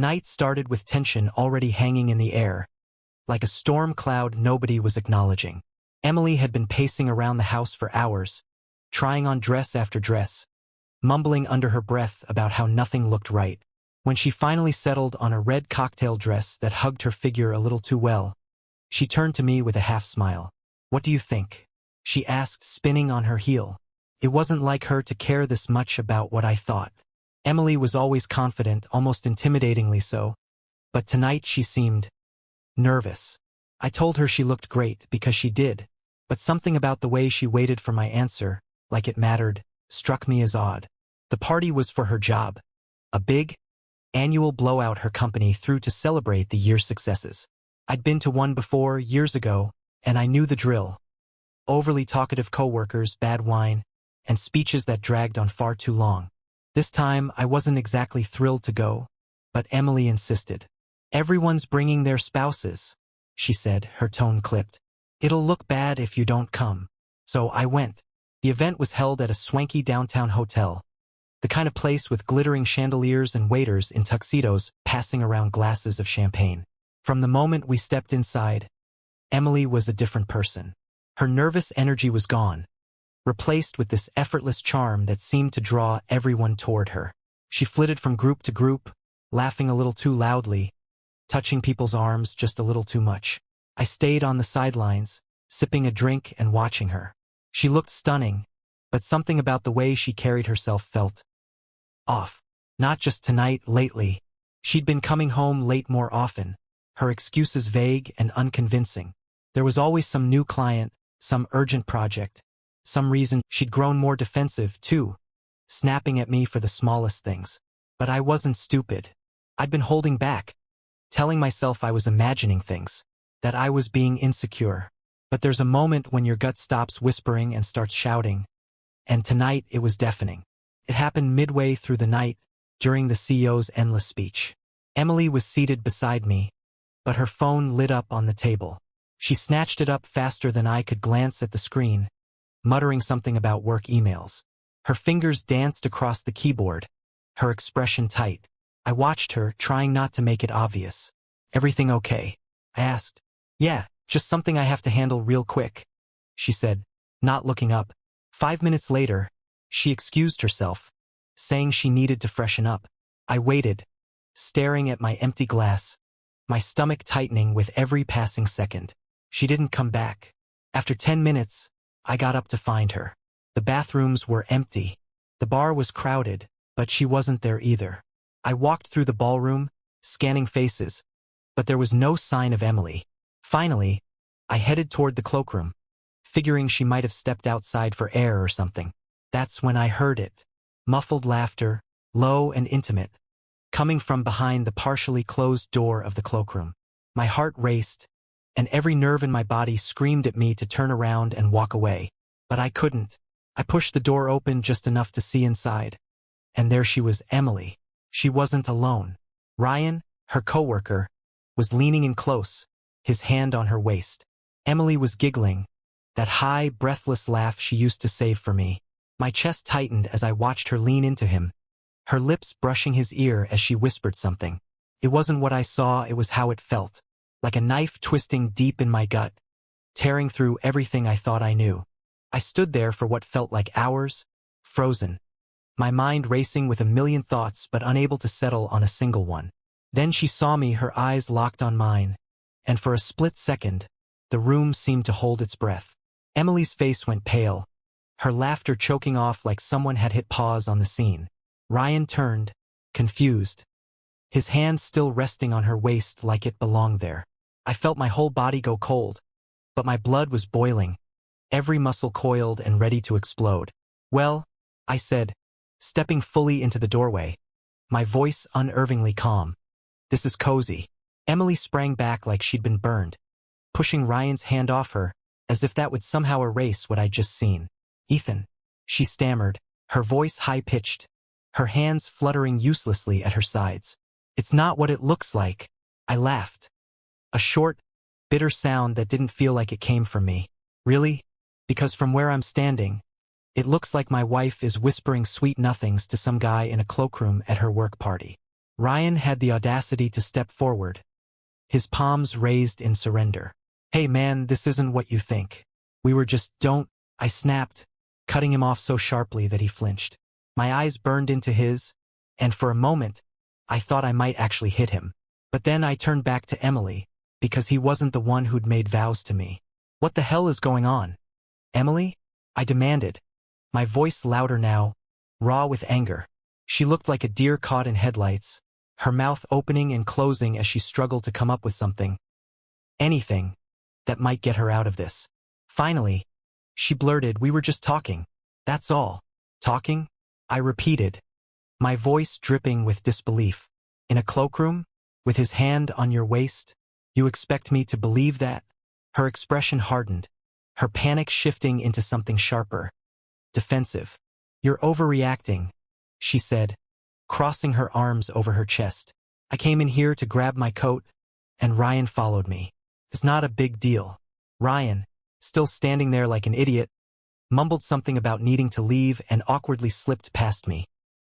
night started with tension already hanging in the air, like a storm cloud nobody was acknowledging. Emily had been pacing around the house for hours, trying on dress after dress, mumbling under her breath about how nothing looked right. When she finally settled on a red cocktail dress that hugged her figure a little too well, she turned to me with a half-smile. "What do you think?" she asked, spinning on her heel. It wasn't like her to care this much about what I thought. Emily was always confident, almost intimidatingly so, but tonight she seemed nervous. I told her she looked great because she did, but something about the way she waited for my answer, like it mattered, struck me as odd. The party was for her job, a big, annual blowout her company threw to celebrate the year's successes. I'd been to one before, years ago, and I knew the drill. Overly talkative coworkers, bad wine, and speeches that dragged on far too long. This time, I wasn't exactly thrilled to go, but Emily insisted. "Everyone's bringing their spouses," she said, her tone clipped. "It'll look bad if you don't come." So I went. The event was held at a swanky downtown hotel, the kind of place with glittering chandeliers and waiters in tuxedos passing around glasses of champagne. From the moment we stepped inside, Emily was a different person. Her nervous energy was gone, replaced with this effortless charm that seemed to draw everyone toward her. She flitted from group to group, laughing a little too loudly, touching people's arms just a little too much. I stayed on the sidelines, sipping a drink and watching her. She looked stunning, but something about the way she carried herself felt off. Not just tonight, lately. She'd been coming home late more often, her excuses vague and unconvincing. There was always some new client, some urgent project, some reason. She'd grown more defensive, too, snapping at me for the smallest things. But I wasn't stupid. I'd been holding back, telling myself I was imagining things, that I was being insecure. But there's a moment when your gut stops whispering and starts shouting, and tonight it was deafening. It happened midway through the night, during the CEO's endless speech. Emily was seated beside me, but her phone lit up on the table. She snatched it up faster than I could glance at the screen, muttering something about work emails. Her fingers danced across the keyboard, her expression tight. I watched her, trying not to make it obvious. "Everything okay?" I asked. "Yeah, just something I have to handle real quick," she said, not looking up. 5 minutes later, she excused herself, saying she needed to freshen up. I waited, staring at my empty glass, my stomach tightening with every passing second. She didn't come back. After 10 minutes, I got up to find her. The bathrooms were empty. The bar was crowded, but she wasn't there either. I walked through the ballroom, scanning faces, but there was no sign of Emily. Finally, I headed toward the cloakroom, figuring she might have stepped outside for air or something. That's when I heard it. Muffled laughter, low and intimate, coming from behind the partially closed door of the cloakroom. My heart raced, and every nerve in my body screamed at me to turn around and walk away. But I couldn't. I pushed the door open just enough to see inside. And there she was, Emily. She wasn't alone. Ryan, her coworker, was leaning in close, his hand on her waist. Emily was giggling, that high, breathless laugh she used to save for me. My chest tightened as I watched her lean into him, her lips brushing his ear as she whispered something. It wasn't what I saw, it was how it felt, like a knife twisting deep in my gut, tearing through everything I thought I knew. I stood there for what felt like hours, frozen, my mind racing with a million thoughts but unable to settle on a single one. Then she saw me, her eyes locked on mine, and for a split second, the room seemed to hold its breath. Emily's face went pale, her laughter choking off like someone had hit pause on the scene. Ryan turned, confused, his hand still resting on her waist like it belonged there. I felt my whole body go cold, but my blood was boiling, every muscle coiled and ready to explode. "Well," I said, stepping fully into the doorway, my voice unervingly calm. "This is cozy." Emily sprang back like she'd been burned, pushing Ryan's hand off her, as if that would somehow erase what I'd just seen. "Ethan," she stammered, her voice high-pitched, her hands fluttering uselessly at her sides. "It's not what it looks like." I laughed. A short, bitter sound that didn't feel like it came from me. "Really? Because from where I'm standing, it looks like my wife is whispering sweet nothings to some guy in a cloakroom at her work party." Ryan had the audacity to step forward, his palms raised in surrender. "Hey man, this isn't what you think. We were just don't," I snapped, cutting him off so sharply that he flinched. My eyes burned into his, and for a moment, I thought I might actually hit him. But then I turned back to Emily, because he wasn't the one who'd made vows to me. "What the hell is going on? Emily?" I demanded, my voice louder now, raw with anger. She looked like a deer caught in headlights, her mouth opening and closing as she struggled to come up with something. Anything that might get her out of this. Finally, she blurted, "We were just talking. That's all." "Talking?" I repeated, my voice dripping with disbelief. "In a cloakroom? With his hand on your waist? You expect me to believe that?" Her expression hardened, her panic shifting into something sharper, defensive. "You're overreacting," she said, crossing her arms over her chest. "I came in here to grab my coat, and Ryan followed me. It's not a big deal." Ryan, still standing there like an idiot, mumbled something about needing to leave and awkwardly slipped past me,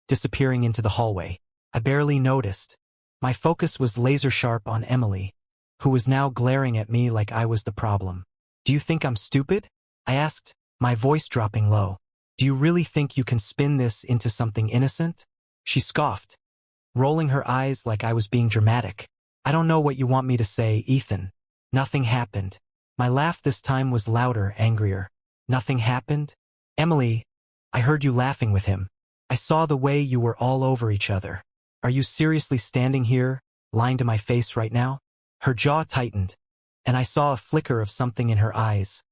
disappearing into the hallway. I barely noticed. My focus was laser-sharp on Emily, who was now glaring at me like I was the problem. "Do you think I'm stupid?" I asked, my voice dropping low. "Do you really think you can spin this into something innocent?" She scoffed, rolling her eyes like I was being dramatic. "I don't know what you want me to say, Ethan. Nothing happened." My laugh this time was louder, angrier. "Nothing happened? Emily, I heard you laughing with him. I saw the way you were all over each other. Are you seriously standing here, lying to my face right now?" Her jaw tightened, and I saw a flicker of something in her eyes.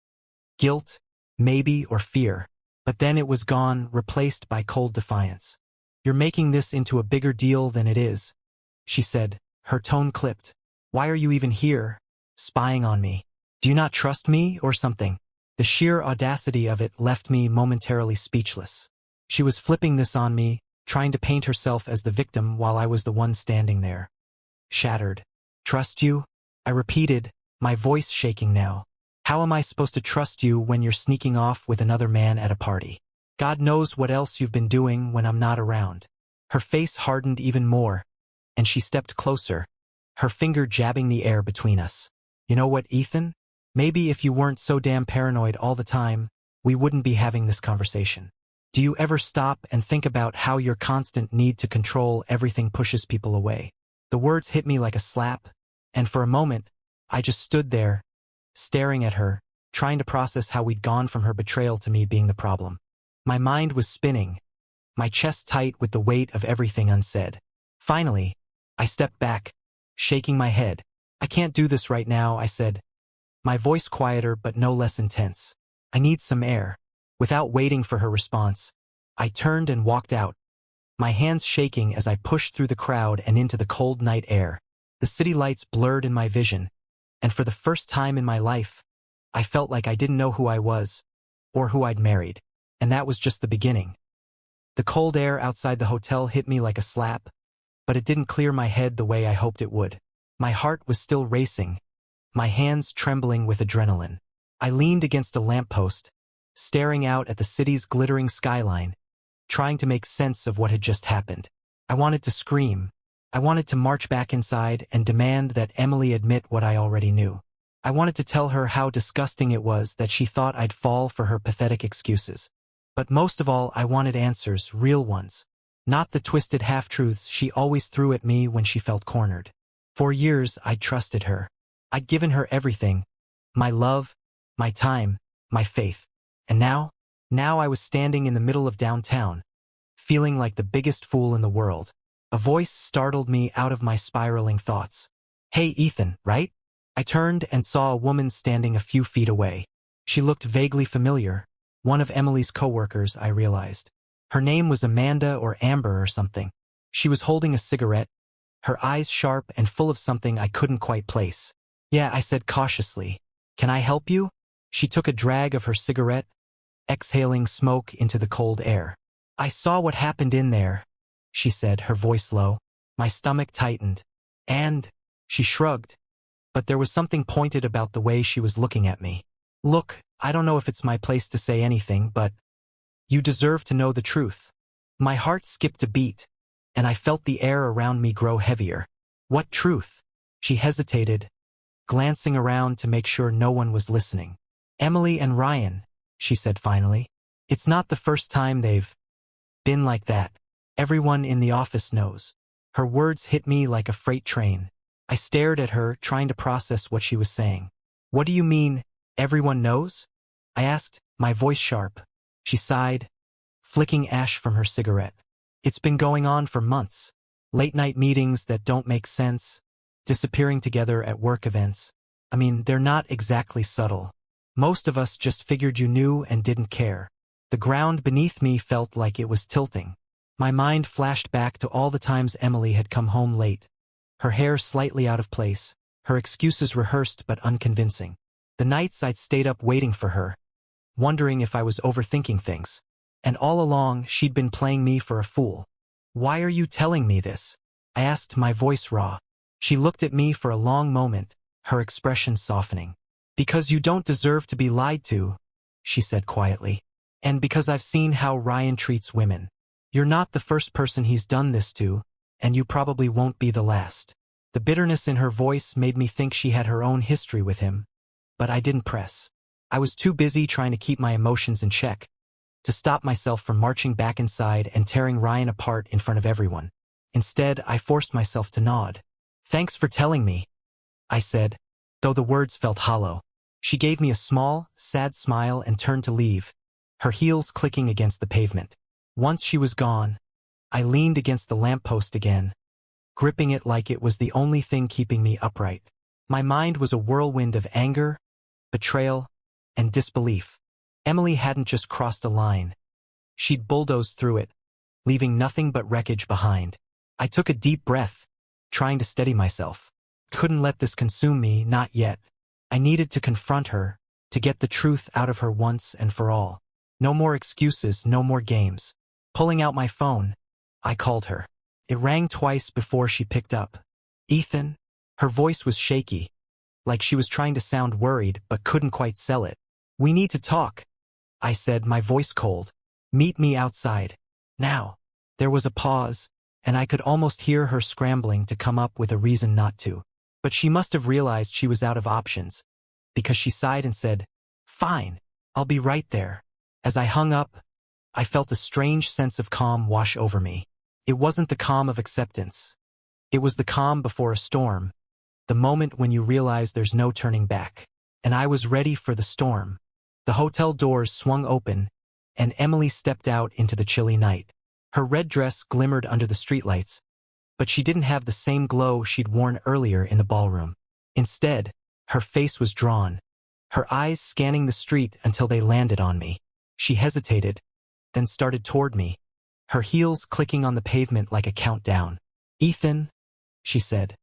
Guilt, maybe, or fear. But then it was gone, replaced by cold defiance. "You're making this into a bigger deal than it is," she said, her tone clipped. "Why are you even here, spying on me? Do you not trust me, or something?" The sheer audacity of it left me momentarily speechless. She was flipping this on me, trying to paint herself as the victim while I was the one standing there, shattered. "Trust you?" I repeated, my voice shaking now. "How am I supposed to trust you when you're sneaking off with another man at a party? God knows what else you've been doing when I'm not around." Her face hardened even more, and she stepped closer, her finger jabbing the air between us. "You know what, Ethan? Maybe if you weren't so damn paranoid all the time, we wouldn't be having this conversation. Do you ever stop and think about how your constant need to control everything pushes people away?" The words hit me like a slap, and for a moment, I just stood there, staring at her, trying to process how we'd gone from her betrayal to me being the problem. My mind was spinning, my chest tight with the weight of everything unsaid. Finally, I stepped back, shaking my head. "I can't do this right now," I said, my voice quieter but no less intense. "I need some air." Without waiting for her response, I turned and walked out, my hands shaking as I pushed through the crowd and into the cold night air. The city lights blurred in my vision, and for the first time in my life, I felt like I didn't know who I was, or who I'd married. And that was just the beginning. The cold air outside the hotel hit me like a slap, but it didn't clear my head the way I hoped it would. My heart was still racing, my hands trembling with adrenaline. I leaned against a lamppost, staring out at the city's glittering skyline, trying to make sense of what had just happened. I wanted to scream. I wanted to march back inside and demand that Emily admit what I already knew. I wanted to tell her how disgusting it was that she thought I'd fall for her pathetic excuses. But most of all, I wanted answers, real ones, not the twisted half-truths she always threw at me when she felt cornered. For years, I'd trusted her. I'd given her everything, my love, my time, my faith. And now I was standing in the middle of downtown, feeling like the biggest fool in the world. A voice startled me out of my spiraling thoughts. "Hey, Ethan, right?" I turned and saw a woman standing a few feet away. She looked vaguely familiar, one of Emily's coworkers, I realized. Her name was Amanda or Amber or something. She was holding a cigarette, her eyes sharp and full of something I couldn't quite place. "Yeah," I said cautiously. "Can I help you?" She took a drag of her cigarette, exhaling smoke into the cold air. "I saw what happened in there," she said, her voice low. My stomach tightened. "And?" She shrugged. But there was something pointed about the way she was looking at me. "Look, I don't know if it's my place to say anything, but you deserve to know the truth." My heart skipped a beat. and I felt the air around me grow heavier. What truth? She hesitated, glancing around to make sure no one was listening. Emily and Ryan, she said finally. It's not the first time they've been like that. Everyone in the office knows. Her words hit me like a freight train. I stared at her, trying to process what she was saying. What do you mean, everyone knows? I asked, my voice sharp. She sighed, flicking ash from her cigarette. It's been going on for months. Late-night meetings that don't make sense, disappearing together at work events. I mean, they're not exactly subtle. Most of us just figured you knew and didn't care. The ground beneath me felt like it was tilting. My mind flashed back to all the times Emily had come home late. Her hair slightly out of place, her excuses rehearsed but unconvincing. The nights I'd stayed up waiting for her, wondering if I was overthinking things. And all along, she'd been playing me for a fool. Why are you telling me this? I asked, my voice raw. She looked at me for a long moment, her expression softening. Because you don't deserve to be lied to, she said quietly. And because I've seen how Ryan treats women. You're not the first person he's done this to, and you probably won't be the last. The bitterness in her voice made me think she had her own history with him, but I didn't press. I was too busy trying to keep my emotions in check, to stop myself from marching back inside and tearing Ryan apart in front of everyone. Instead, I forced myself to nod. Thanks for telling me, I said, though the words felt hollow. She gave me a small, sad smile and turned to leave, her heels clicking against the pavement. Once she was gone, I leaned against the lamppost again, gripping it like it was the only thing keeping me upright. My mind was a whirlwind of anger, betrayal, and disbelief. Emily hadn't just crossed a line. She'd bulldozed through it, leaving nothing but wreckage behind. I took a deep breath, trying to steady myself. Couldn't let this consume me, not yet. I needed to confront her, to get the truth out of her once and for all. No more excuses, no more games. Pulling out my phone, I called her. It rang twice before she picked up. Ethan? Her voice was shaky, like she was trying to sound worried but couldn't quite sell it. We need to talk, I said, my voice cold. Meet me outside. Now. There was a pause, and I could almost hear her scrambling to come up with a reason not to. But she must have realized she was out of options, because she sighed and said, Fine, I'll be right there. As I hung up, I felt a strange sense of calm wash over me. It wasn't the calm of acceptance. It was the calm before a storm, the moment when you realize there's no turning back. And I was ready for the storm. The hotel doors swung open, and Emily stepped out into the chilly night. Her red dress glimmered under the streetlights, but she didn't have the same glow she'd worn earlier in the ballroom. Instead, her face was drawn, her eyes scanning the street until they landed on me. She hesitated, then started toward me, her heels clicking on the pavement like a countdown. Ethan, she said,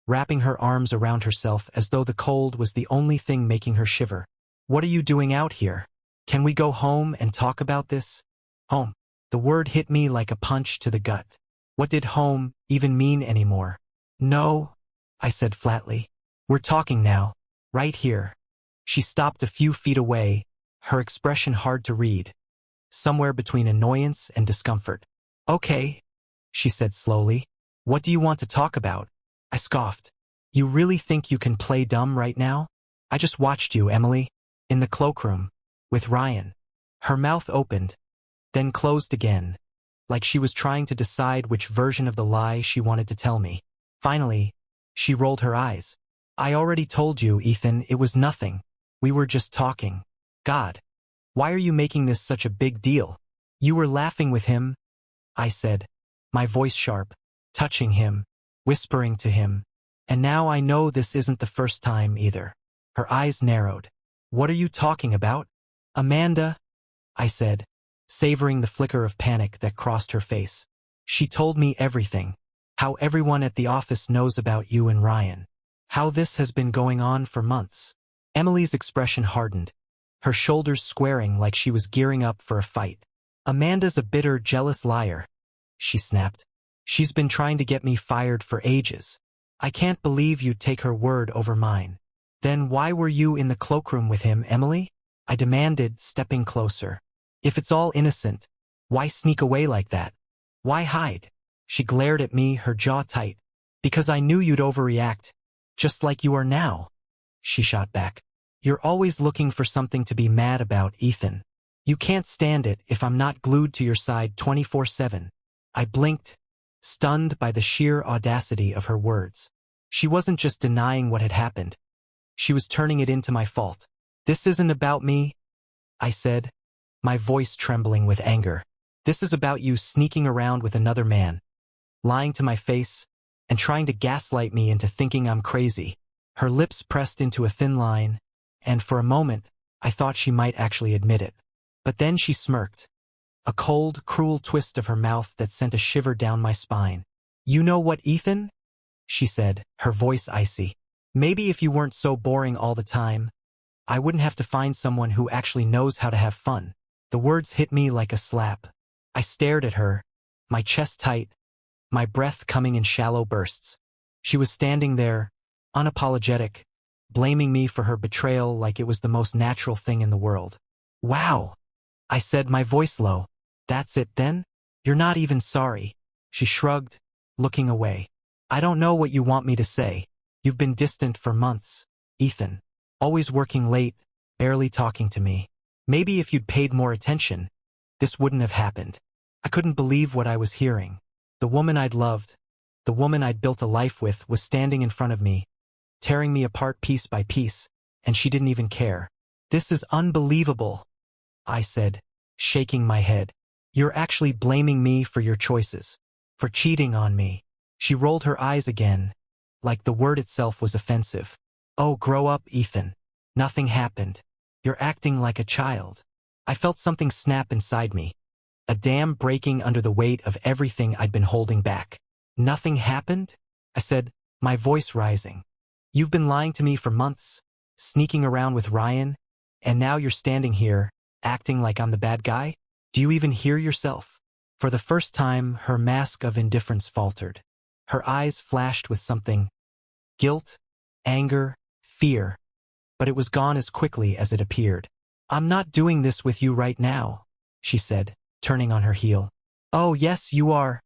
wrapping her arms around herself as though the cold was the only thing making her shiver. What are you doing out here? Can we go home and talk about this? Home. The word hit me like a punch to the gut. What did home even mean anymore? No, I said flatly. We're talking now, right here. She stopped a few feet away, her expression hard to read, somewhere between annoyance and discomfort. Okay, she said slowly. What do you want to talk about? I scoffed. You really think you can play dumb right now? I just watched you, Emily, in the cloakroom, with Ryan. Her mouth opened, then closed again, like she was trying to decide which version of the lie she wanted to tell me. Finally, she rolled her eyes. I already told you, Ethan, it was nothing. We were just talking. God, why are you making this such a big deal? You were laughing with him, I said, my voice sharp, touching him, whispering to him. And now I know this isn't the first time either. Her eyes narrowed. What are you talking about? Amanda, I said, savoring the flicker of panic that crossed her face. She told me everything. How everyone at the office knows about you and Ryan. How this has been going on for months. Emily's expression hardened, her shoulders squaring like she was gearing up for a fight. Amanda's a bitter, jealous liar, she snapped. She's been trying to get me fired for ages. I can't believe you'd take her word over mine. Then why were you in the cloakroom with him, Emily? I demanded, stepping closer. If it's all innocent, why sneak away like that? Why hide? She glared at me, her jaw tight. Because I knew you'd overreact. Just like you are now. She shot back. You're always looking for something to be mad about, Ethan. You can't stand it if I'm not glued to your side 24/7. I blinked, stunned by the sheer audacity of her words. She wasn't just denying what had happened. She was turning it into my fault. This isn't about me, I said, my voice trembling with anger. This is about you sneaking around with another man, lying to my face, and trying to gaslight me into thinking I'm crazy. Her lips pressed into a thin line, and for a moment, I thought she might actually admit it. But then she smirked, a cold, cruel twist of her mouth that sent a shiver down my spine. You know what, Ethan? She said, her voice icy. Maybe if you weren't so boring all the time, I wouldn't have to find someone who actually knows how to have fun. The words hit me like a slap. I stared at her, my chest tight, my breath coming in shallow bursts. She was standing there, unapologetic, blaming me for her betrayal like it was the most natural thing in the world. Wow, I said, my voice low. That's it then? You're not even sorry. She shrugged, looking away. I don't know what you want me to say. You've been distant for months, Ethan. Always working late, barely talking to me. Maybe if you'd paid more attention, this wouldn't have happened. I couldn't believe what I was hearing. The woman I'd loved, the woman I'd built a life with, was standing in front of me, tearing me apart piece by piece, and she didn't even care. This is unbelievable, I said, shaking my head. You're actually blaming me for your choices, for cheating on me. She rolled her eyes again, like the word itself was offensive. Oh, grow up, Ethan. Nothing happened. You're acting like a child. I felt something snap inside me, a dam breaking under the weight of everything I'd been holding back. Nothing happened? I said, my voice rising. You've been lying to me for months, sneaking around with Ryan, and now you're standing here, acting like I'm the bad guy? Do you even hear yourself? For the first time, her mask of indifference faltered. Her eyes flashed with something. Guilt, anger, fear. But it was gone as quickly as it appeared. I'm not doing this with you right now, she said, turning on her heel. Oh, yes, you are,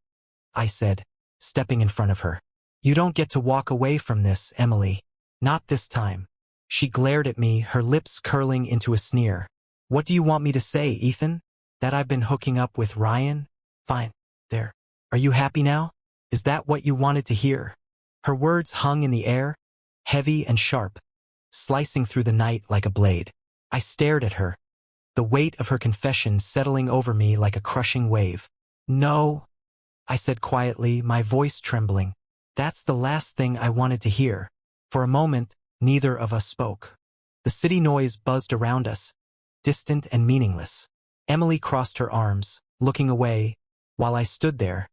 I said, stepping in front of her. You don't get to walk away from this, Emily. Not this time. She glared at me, her lips curling into a sneer. What do you want me to say, Ethan? That I've been hooking up with Ryan? Fine. There. Are you happy now? Is that what you wanted to hear? Her words hung in the air, heavy and sharp, slicing through the night like a blade. I stared at her, the weight of her confession settling over me like a crushing wave. No, I said quietly, my voice trembling. That's the last thing I wanted to hear. For a moment, neither of us spoke. The city noise buzzed around us, distant and meaningless. Emily crossed her arms, looking away, while I stood there,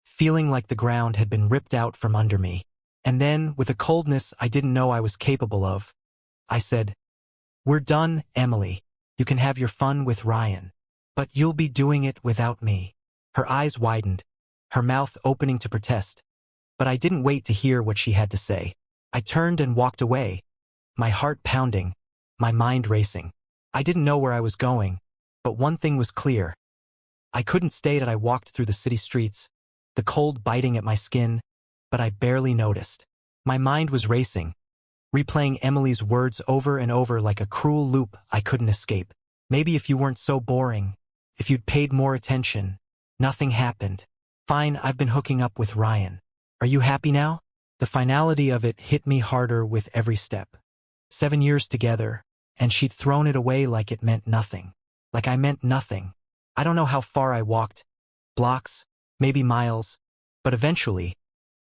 feeling like the ground had been ripped out from under me. And then, with a coldness I didn't know I was capable of, I said, We're done, Emily. You can have your fun with Ryan. But you'll be doing it without me. Her eyes widened, her mouth opening to protest. But I didn't wait to hear what she had to say. I turned and walked away, my heart pounding, my mind racing. I didn't know where I was going, but one thing was clear. I couldn't stay. That I walked through the city streets, the cold biting at my skin, but I barely noticed. My mind was racing, replaying Emily's words over and over like a cruel loop I couldn't escape. Maybe if you weren't so boring, if you'd paid more attention, nothing happened. Fine, I've been hooking up with Ryan. Are you happy now? The finality of it hit me harder with every step. 7 years together, and she'd thrown it away like it meant nothing. Like I meant nothing. I don't know how far I walked. Blocks, maybe miles. But eventually,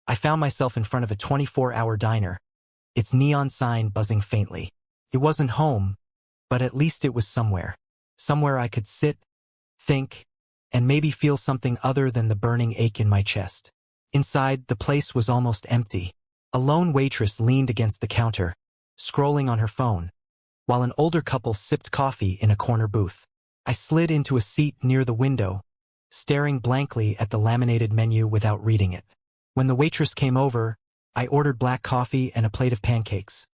I found myself in front of a 24-hour diner, its neon sign buzzing faintly. It wasn't home, but at least it was somewhere. Somewhere I could sit, think, and maybe feel something other than the burning ache in my chest. Inside, the place was almost empty. A lone waitress leaned against the counter, scrolling on her phone, while an older couple sipped coffee in a corner booth. I slid into a seat near the window, staring blankly at the laminated menu without reading it. When the waitress came over, I ordered black coffee and a plate of pancakes.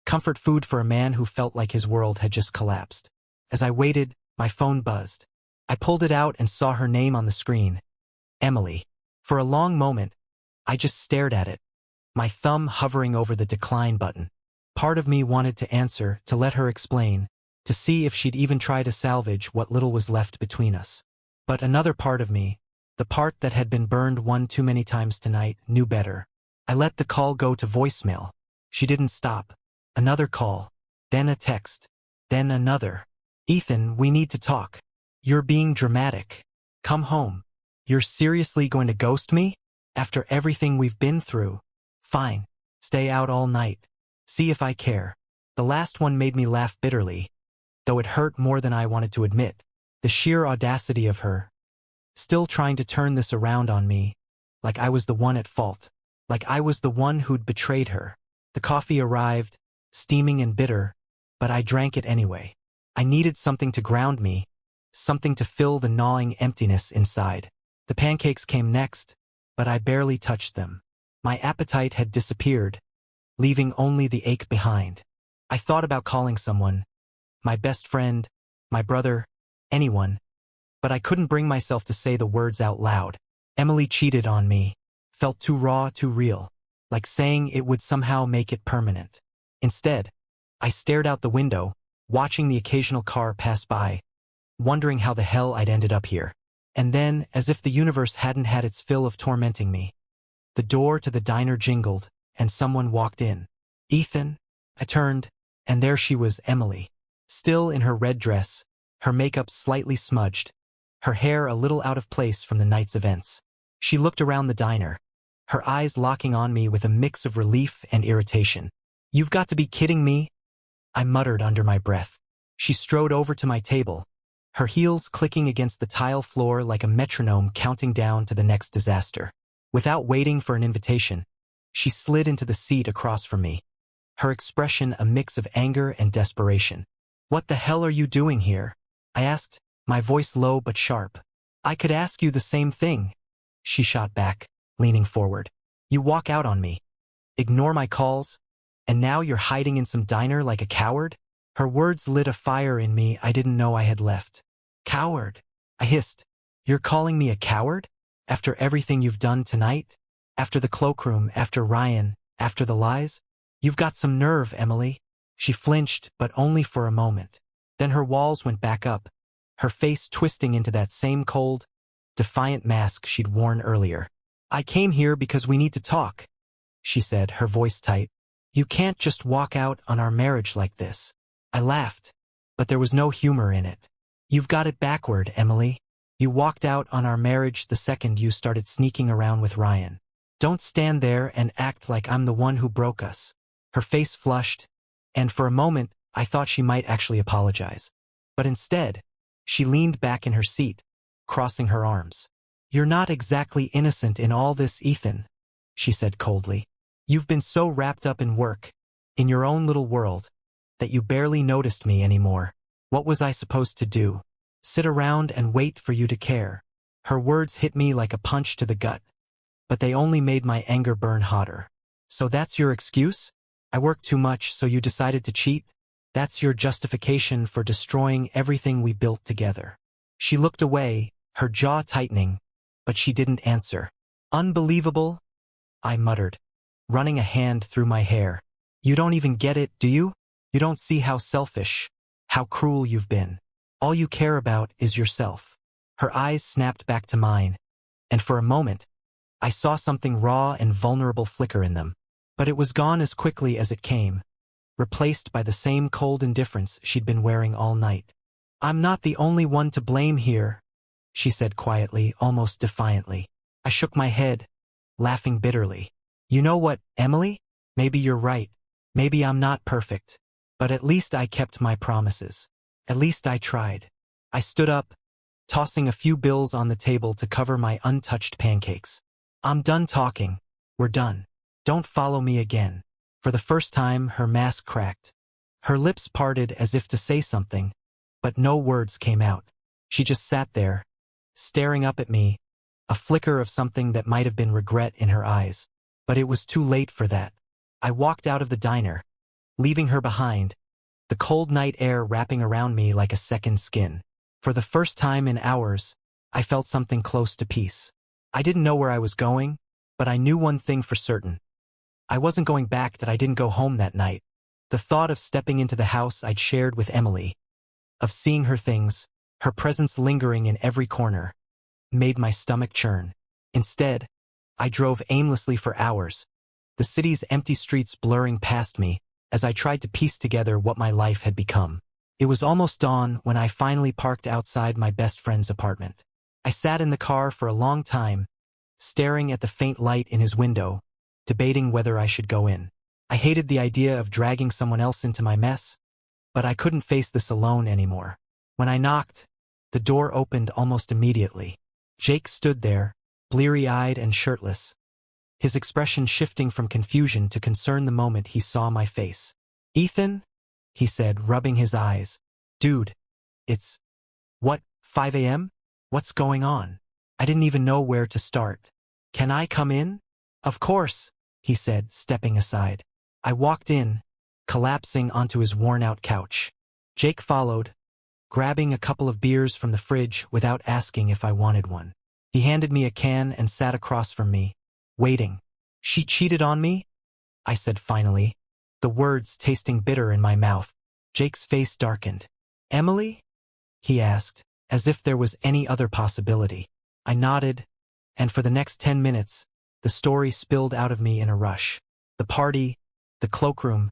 Comfort food for a man who felt like his world had just collapsed. As I waited, my phone buzzed. I pulled it out and saw her name on the screen. Emily. For a long moment, I just stared at it, my thumb hovering over the decline button. Part of me wanted to answer, to let her explain, to see if she'd even try to salvage what little was left between us. But another part of me, the part that had been burned one too many times tonight, knew better. I let the call go to voicemail. She didn't stop. Another call, then a text, then another. "Ethan, we need to talk. You're being dramatic. Come home. You're seriously going to ghost me? After everything we've been through? Fine. Stay out all night. See if I care." The last one made me laugh bitterly, though it hurt more than I wanted to admit. The sheer audacity of her, still trying to turn this around on me, like I was the one at fault, like I was the one who'd betrayed her. The coffee arrived, steaming and bitter, but I drank it anyway. I needed something to ground me, something to fill the gnawing emptiness inside. The pancakes came next, but I barely touched them. My appetite had disappeared, leaving only the ache behind. I thought about calling someone, my best friend, my brother, anyone, but I couldn't bring myself to say the words out loud. Emily cheated on me, felt too raw, too real, like saying it would somehow make it permanent. Instead, I stared out the window, watching the occasional car pass by, wondering how the hell I'd ended up here. And then, as if the universe hadn't had its fill of tormenting me, the door to the diner jingled, and someone walked in. "Ethan?" I turned, and there she was, Emily, still in her red dress, her makeup slightly smudged, her hair a little out of place from the night's events. She looked around the diner, her eyes locking on me with a mix of relief and irritation. "You've got to be kidding me," I muttered under my breath. She strode over to my table, her heels clicking against the tile floor like a metronome counting down to the next disaster. Without waiting for an invitation, she slid into the seat across from me, her expression a mix of anger and desperation. "What the hell are you doing here?" I asked, my voice low but sharp. "I could ask you the same thing," she shot back, leaning forward. "You walk out on me, ignore my calls, and now you're hiding in some diner like a coward?" Her words lit a fire in me I didn't know I had left. "Coward?" I hissed. "You're calling me a coward? After everything you've done tonight? After the cloakroom, after Ryan, after the lies? You've got some nerve, Emily." She flinched, but only for a moment. Then her walls went back up, her face twisting into that same cold, defiant mask she'd worn earlier. "I came here because we need to talk," she said, her voice tight. "You can't just walk out on our marriage like this." I laughed, but there was no humor in it. "You've got it backward, Emily. You walked out on our marriage the second you started sneaking around with Ryan. Don't stand there and act like I'm the one who broke us." Her face flushed, and for a moment I thought she might actually apologize. But instead, she leaned back in her seat, crossing her arms. "You're not exactly innocent in all this, Ethan," she said coldly. "You've been so wrapped up in work, in your own little world, that you barely noticed me anymore. What was I supposed to do? Sit around and wait for you to care?" Her words hit me like a punch to the gut, but they only made my anger burn hotter. "So that's your excuse? I worked too much, so you decided to cheat? That's your justification for destroying everything we built together?" She looked away, her jaw tightening, but she didn't answer. "Unbelievable," I muttered, running a hand through my hair. "You don't even get it, do you? You don't see how selfish, how cruel you've been. All you care about is yourself." Her eyes snapped back to mine, and for a moment, I saw something raw and vulnerable flicker in them. But it was gone as quickly as it came, replaced by the same cold indifference she'd been wearing all night. "I'm not the only one to blame here," she said quietly, almost defiantly. I shook my head, laughing bitterly. "You know what, Emily? Maybe you're right. Maybe I'm not perfect. But at least I kept my promises. At least I tried." I stood up, tossing a few bills on the table to cover my untouched pancakes. "I'm done talking. We're done. Don't follow me again." For the first time, her mask cracked. Her lips parted as if to say something, but no words came out. She just sat there, staring up at me, a flicker of something that might have been regret in her eyes. But it was too late for that. I walked out of the diner, leaving her behind, the cold night air wrapping around me like a second skin. For the first time in hours, I felt something close to peace. I didn't know where I was going, but I knew one thing for certain. I wasn't going back, that I didn't go home that night. The thought of stepping into the house I'd shared with Emily, of seeing her things, her presence lingering in every corner, made my stomach churn. Instead, I drove aimlessly for hours, the city's empty streets blurring past me as I tried to piece together what my life had become. It was almost dawn when I finally parked outside my best friend's apartment. I sat in the car for a long time, staring at the faint light in his window, debating whether I should go in. I hated the idea of dragging someone else into my mess, but I couldn't face this alone anymore. When I knocked, the door opened almost immediately. Jake stood there, bleary-eyed and shirtless, his expression shifting from confusion to concern the moment he saw my face. "Ethan?" he said, rubbing his eyes. "Dude, it's... what, 5 a.m.? What's going on?" I didn't even know where to start. "Can I come in?" "Of course," he said, stepping aside. I walked in, collapsing onto his worn-out couch. Jake followed, grabbing a couple of beers from the fridge without asking if I wanted one. He handed me a can and sat across from me, waiting. "She cheated on me?" I said finally, the words tasting bitter in my mouth. Jake's face darkened. "Emily?" he asked, as if there was any other possibility. I nodded, and for the next 10 minutes, the story spilled out of me in a rush. The party, the cloakroom,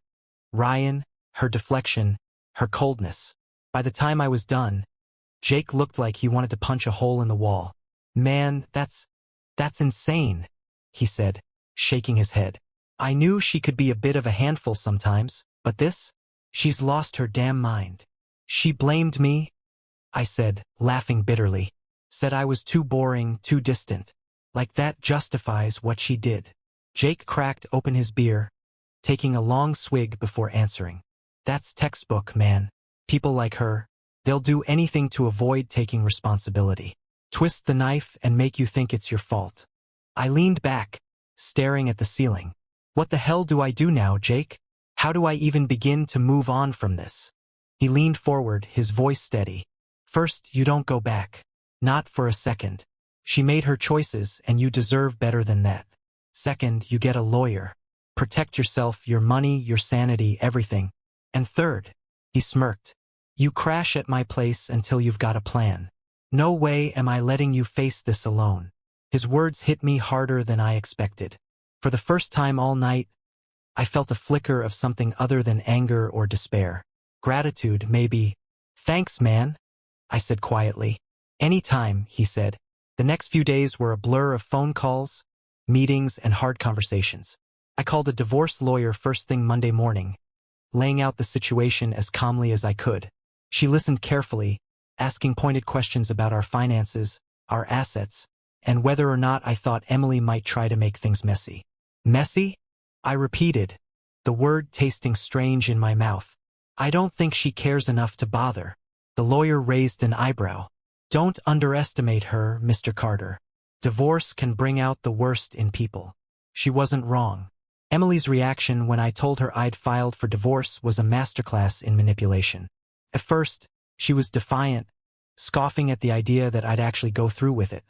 Ryan, her deflection, her coldness. By the time I was done, Jake looked like he wanted to punch a hole in the wall. "Man, that's insane," he said, shaking his head. "I knew she could be a bit of a handful sometimes, but this? She's lost her damn mind." "She blamed me," I said, laughing bitterly. "Said I was too boring, too distant. Like that justifies what she did." Jake cracked open his beer, taking a long swig before answering. "That's textbook, man. People like her, they'll do anything to avoid taking responsibility. Twist the knife and make you think it's your fault." I leaned back, staring at the ceiling. "What the hell do I do now, Jake? How do I even begin to move on from this?" He leaned forward, his voice steady. "First, you don't go back. Not for a second. She made her choices and you deserve better than that. Second, you get a lawyer. Protect yourself, your money, your sanity, everything. And third," he smirked, "you crash at my place until you've got a plan. No way am I letting you face this alone." His words hit me harder than I expected. For the first time all night, I felt a flicker of something other than anger or despair. Gratitude, maybe. "Thanks, man," I said quietly. "Anytime," he said. The next few days were a blur of phone calls, meetings, and hard conversations. I called a divorce lawyer first thing Monday morning, laying out the situation as calmly as I could. She listened carefully, asking pointed questions about our finances, our assets, and whether or not I thought Emily might try to make things messy. "Messy?" I repeated, the word tasting strange in my mouth. "I don't think she cares enough to bother." The lawyer raised an eyebrow. "Don't underestimate her, Mr. Carter. Divorce can bring out the worst in people." She wasn't wrong. Emily's reaction when I told her I'd filed for divorce was a masterclass in manipulation. At first, she was defiant, scoffing at the idea that I'd actually go through with it.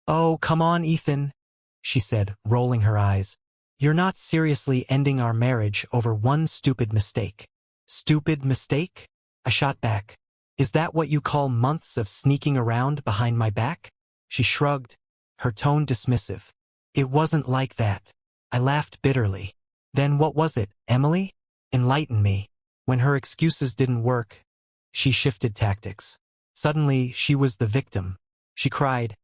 "Oh, come on, Ethan," she said, rolling her eyes. "You're not seriously ending our marriage over one stupid mistake." "Stupid mistake?" I shot back. "Is that what you call months of sneaking around behind my back?" She shrugged, her tone dismissive. "It wasn't like that." I laughed bitterly. "Then what was it, Emily? Enlighten me." When her excuses didn't work, she shifted tactics. Suddenly, she was the victim. She cried,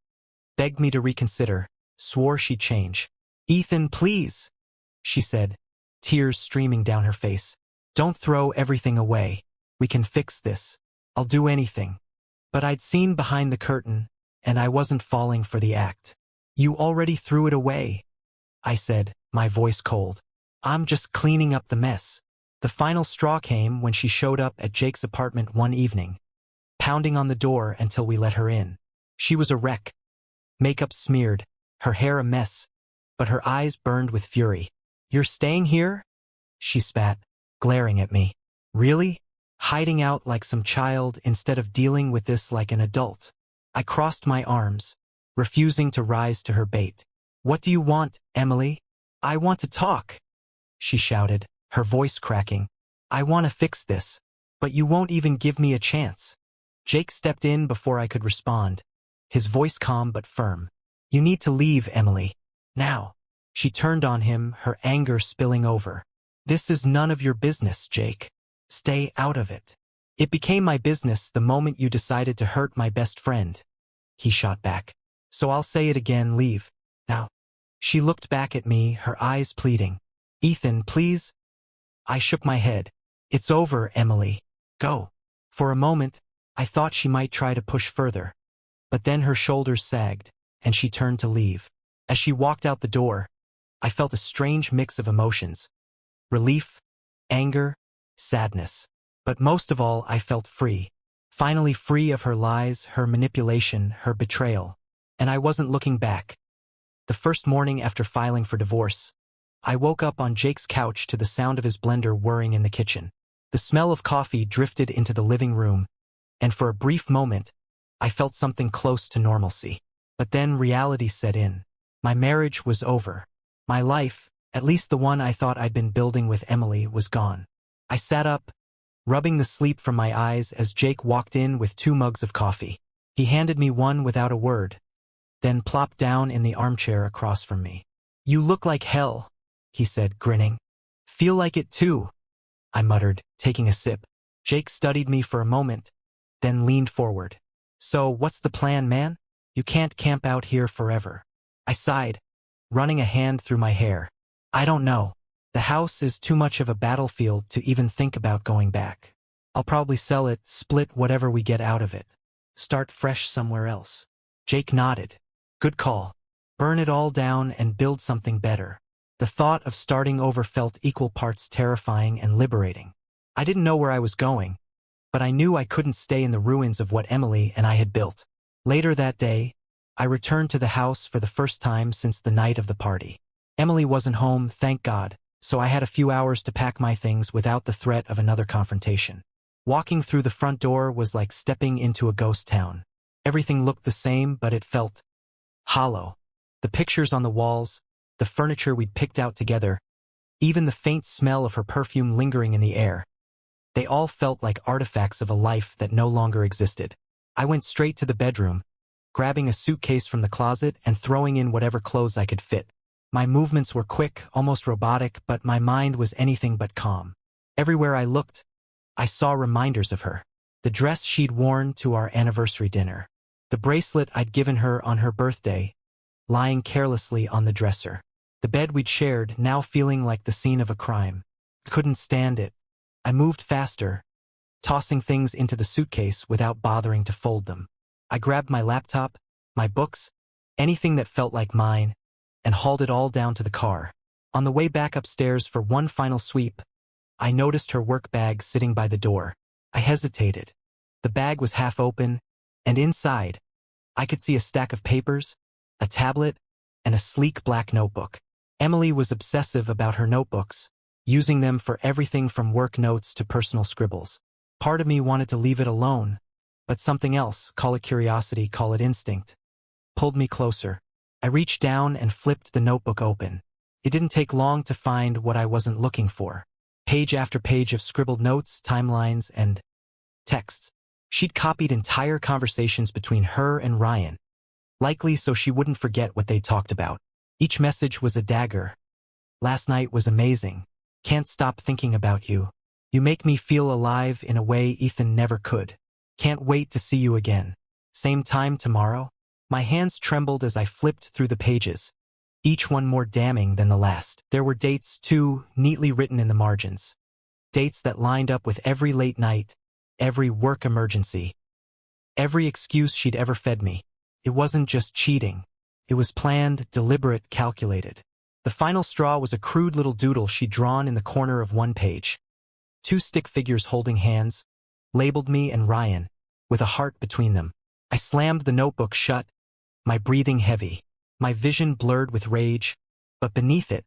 begged me to reconsider, swore she'd change. "Ethan, please," she said, tears streaming down her face. "Don't throw everything away. We can fix this. I'll do anything." But I'd seen behind the curtain, and I wasn't falling for the act. "You already threw it away," I said, my voice cold. "I'm just cleaning up the mess." The final straw came when she showed up at Jake's apartment one evening, pounding on the door until we let her in. She was a wreck, makeup smeared, her hair a mess, but her eyes burned with fury. "You're staying here?" she spat, glaring at me. "Really? Hiding out like some child instead of dealing with this like an adult?" I crossed my arms, refusing to rise to her bait. "What do you want, Emily?" "I want to talk," she shouted, her voice cracking. "I want to fix this, but you won't even give me a chance." Jake stepped in before I could respond, his voice calm but firm. "You need to leave, Emily. Now." She turned on him, her anger spilling over. "This is none of your business, Jake. Stay out of it." "It became my business the moment you decided to hurt my best friend," he shot back. "So I'll say it again, leave. Now." She looked back at me, her eyes pleading. "Ethan, please." I shook my head. "It's over, Emily. Go." For a moment, I thought she might try to push further. But then her shoulders sagged, and she turned to leave. As she walked out the door, I felt a strange mix of emotions. Relief, anger, sadness. But most of all, I felt free. Finally free of her lies, her manipulation, her betrayal. And I wasn't looking back. The first morning after filing for divorce, I woke up on Jake's couch to the sound of his blender whirring in the kitchen. The smell of coffee drifted into the living room, and for a brief moment, I felt something close to normalcy. But then reality set in. My marriage was over. My life, at least the one I thought I'd been building with Emily, was gone. I sat up, rubbing the sleep from my eyes as Jake walked in with 2 mugs of coffee. He handed me one without a word, then plopped down in the armchair across from me. "You look like hell," he said, grinning. "Feel like it too," I muttered, taking a sip. Jake studied me for a moment, then leaned forward. "So, what's the plan, man? You can't camp out here forever." I sighed, running a hand through my hair. "I don't know. The house is too much of a battlefield to even think about going back. I'll probably sell it, split whatever we get out of it. Start fresh somewhere else." Jake nodded. "Good call. Burn it all down and build something better." The thought of starting over felt equal parts terrifying and liberating. I didn't know where I was going, but I knew I couldn't stay in the ruins of what Emily and I had built. Later that day, I returned to the house for the first time since the night of the party. Emily wasn't home, thank God, so I had a few hours to pack my things without the threat of another confrontation. Walking through the front door was like stepping into a ghost town. Everything looked the same, but it felt hollow. The pictures on the walls, the furniture we'd picked out together, even the faint smell of her perfume lingering in the air. They all felt like artifacts of a life that no longer existed. I went straight to the bedroom, grabbing a suitcase from the closet and throwing in whatever clothes I could fit. My movements were quick, almost robotic, but my mind was anything but calm. Everywhere I looked, I saw reminders of her. The dress she'd worn to our anniversary dinner. The bracelet I'd given her on her birthday, lying carelessly on the dresser. The bed we'd shared, now feeling like the scene of a crime. Couldn't stand it. I moved faster, tossing things into the suitcase without bothering to fold them. I grabbed my laptop, my books, anything that felt like mine, and hauled it all down to the car. On the way back upstairs for one final sweep, I noticed her work bag sitting by the door. I hesitated. The bag was half open, and inside, I could see a stack of papers, a tablet, and a sleek black notebook. Emily was obsessive about her notebooks, using them for everything from work notes to personal scribbles. Part of me wanted to leave it alone, but something else, call it curiosity, call it instinct, pulled me closer. I reached down and flipped the notebook open. It didn't take long to find what I wasn't looking for. Page after page of scribbled notes, timelines, and texts. She'd copied entire conversations between her and Ryan, likely so she wouldn't forget what they talked about. Each message was a dagger. "Last night was amazing. Can't stop thinking about you. You make me feel alive in a way Ethan never could. Can't wait to see you again. Same time tomorrow." My hands trembled as I flipped through the pages, each one more damning than the last. There were dates, too, neatly written in the margins. Dates that lined up with every late night, every work emergency, every excuse she'd ever fed me. It wasn't just cheating. It was planned, deliberate, calculated. The final straw was a crude little doodle she'd drawn in the corner of one page. 2 stick figures holding hands, labeled me and Ryan, with a heart between them. I slammed the notebook shut, my breathing heavy, my vision blurred with rage, but beneath it,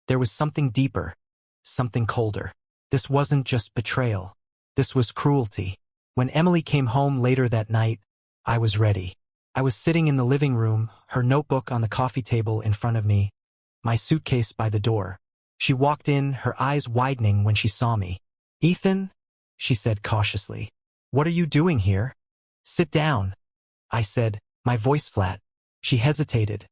there was something deeper, something colder. This wasn't just betrayal. This was cruelty. When Emily came home later that night, I was ready. I was sitting in the living room, her notebook on the coffee table in front of me, my suitcase by the door. She walked in, her eyes widening when she saw me. "Ethan," she said cautiously. "What are you doing here?" "Sit down," I said, my voice flat. She hesitated,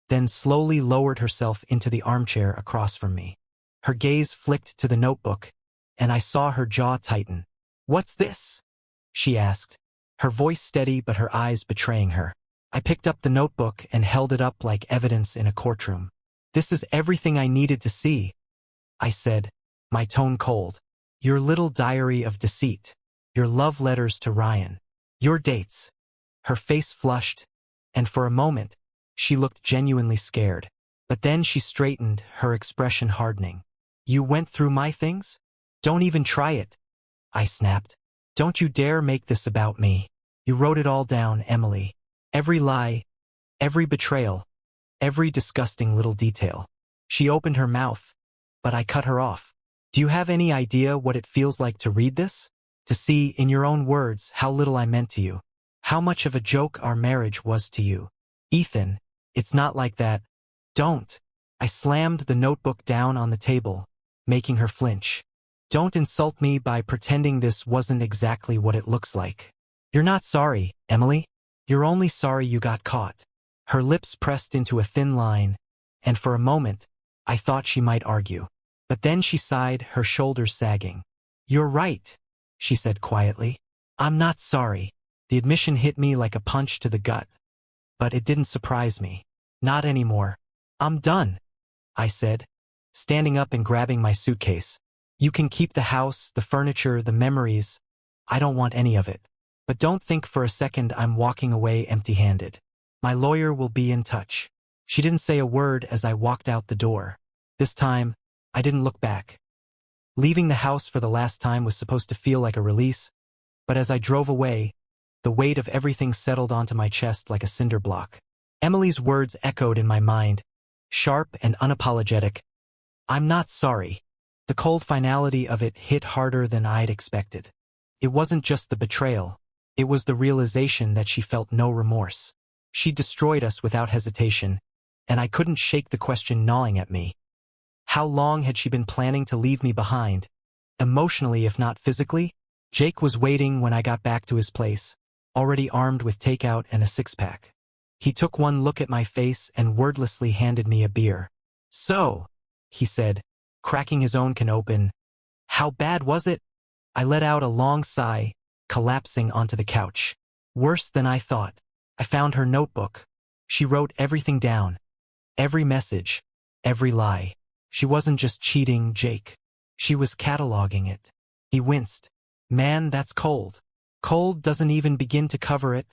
then slowly lowered herself into the armchair across from me. Her gaze flicked to the notebook, and I saw her jaw tighten. "What's this?" she asked, her voice steady but her eyes betraying her. I picked up the notebook and held it up like evidence in a courtroom. "This is everything I needed to see," I said, my tone cold. "Your little diary of deceit. Your love letters to Ryan. Your dates." Her face flushed, and for a moment, she looked genuinely scared. But then she straightened, her expression hardening. "You went through my things? Don't even try it," I snapped. "Don't you dare make this about me. You wrote it all down, Emily. Every lie, every betrayal, every disgusting little detail." She opened her mouth, but I cut her off. "Do you have any idea what it feels like to read this? To see, in your own words, how little I meant to you? How much of a joke our marriage was to you? Ethan, it's not like that. Don't." I slammed the notebook down on the table, making her flinch. "Don't insult me by pretending this wasn't exactly what it looks like. You're not sorry, Emily. You're only sorry you got caught." Her lips pressed into a thin line, and for a moment, I thought she might argue. But then she sighed, her shoulders sagging. "You're right," she said quietly. "I'm not sorry." The admission hit me like a punch to the gut, but it didn't surprise me. "Not anymore. I'm done," I said, standing up and grabbing my suitcase. "You can keep the house, the furniture, the memories. I don't want any of it. But don't think for a second I'm walking away empty-handed. My lawyer will be in touch." She didn't say a word as I walked out the door. This time, I didn't look back. Leaving the house for the last time was supposed to feel like a release, but as I drove away, the weight of everything settled onto my chest like a cinder block. Emily's words echoed in my mind, sharp and unapologetic. "I'm not sorry." The cold finality of it hit harder than I'd expected. It wasn't just the betrayal. It was the realization that she felt no remorse. She destroyed us without hesitation, and I couldn't shake the question gnawing at me. How long had she been planning to leave me behind? Emotionally, if not physically? Jake was waiting when I got back to his place, already armed with takeout and a six-pack. He took one look at my face and wordlessly handed me a beer. "So," he said, cracking his own can open, "how bad was it?" I let out a long sigh, collapsing onto the couch. "Worse than I thought." I found her notebook. She wrote everything down. Every message, every lie. She wasn't just cheating Jake. She was cataloging it. He winced. "Man, that's cold." "Cold doesn't even begin to cover it,"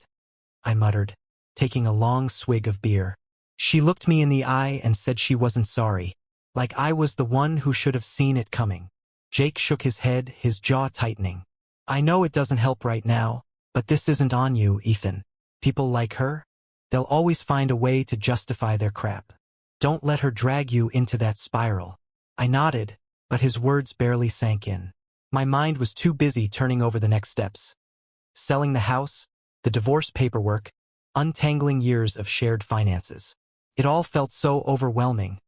I muttered, taking a long swig of beer. She looked me in the eye and said she wasn't sorry, like I was the one who should have seen it coming. Jake shook his head, his jaw tightening. "I know it doesn't help right now, but this isn't on you, Ethan. People like her, they'll always find a way to justify their crap. Don't let her drag you into that spiral." I nodded, but his words barely sank in. My mind was too busy turning over the next steps. Selling the house, the divorce paperwork, untangling years of shared finances. It all felt so overwhelming,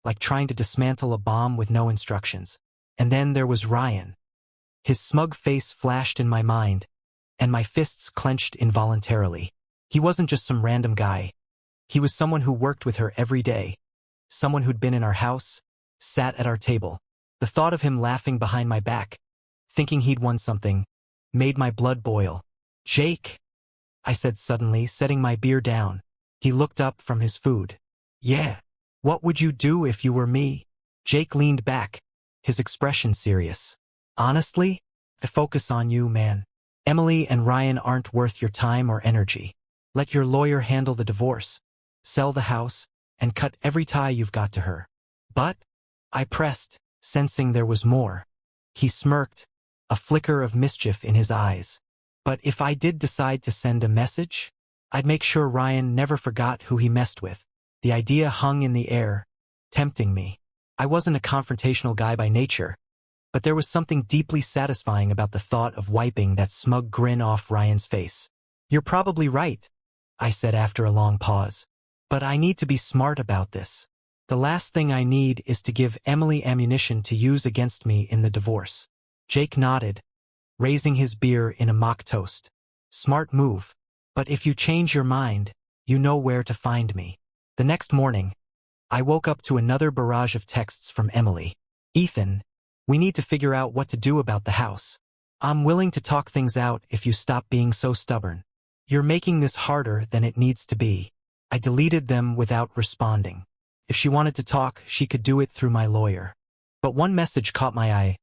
like trying to dismantle a bomb with no instructions. And then there was Ryan. His smug face flashed in my mind, and my fists clenched involuntarily. He wasn't just some random guy. He was someone who worked with her every day. Someone who'd been in our house, sat at our table. The thought of him laughing behind my back, thinking he'd won something, made my blood boil. "Jake," I said suddenly, setting my beer down. He looked up from his food. "Yeah. What would you do if you were me?" Jake leaned back, his expression serious. "Honestly, I focus on you, man. Emily and Ryan aren't worth your time or energy. Let your lawyer handle the divorce, sell the house, and cut every tie you've got to her." "But," I pressed, sensing there was more. He smirked, a flicker of mischief in his eyes. "But if I did decide to send a message, I'd make sure Ryan never forgot who he messed with." The idea hung in the air, tempting me. I wasn't a confrontational guy by nature, but there was something deeply satisfying about the thought of wiping that smug grin off Ryan's face. "You're probably right," I said after a long pause. But I need to be smart about this. The last thing I need is to give Emily ammunition to use against me in the divorce. Jake nodded, raising his beer in a mock toast. Smart move. But if you change your mind, you know where to find me. The next morning, I woke up to another barrage of texts from Emily. Ethan, we need to figure out what to do about the house. I'm willing to talk things out if you stop being so stubborn. You're making this harder than it needs to be. I deleted them without responding. If she wanted to talk, she could do it through my lawyer. But one message caught my eye.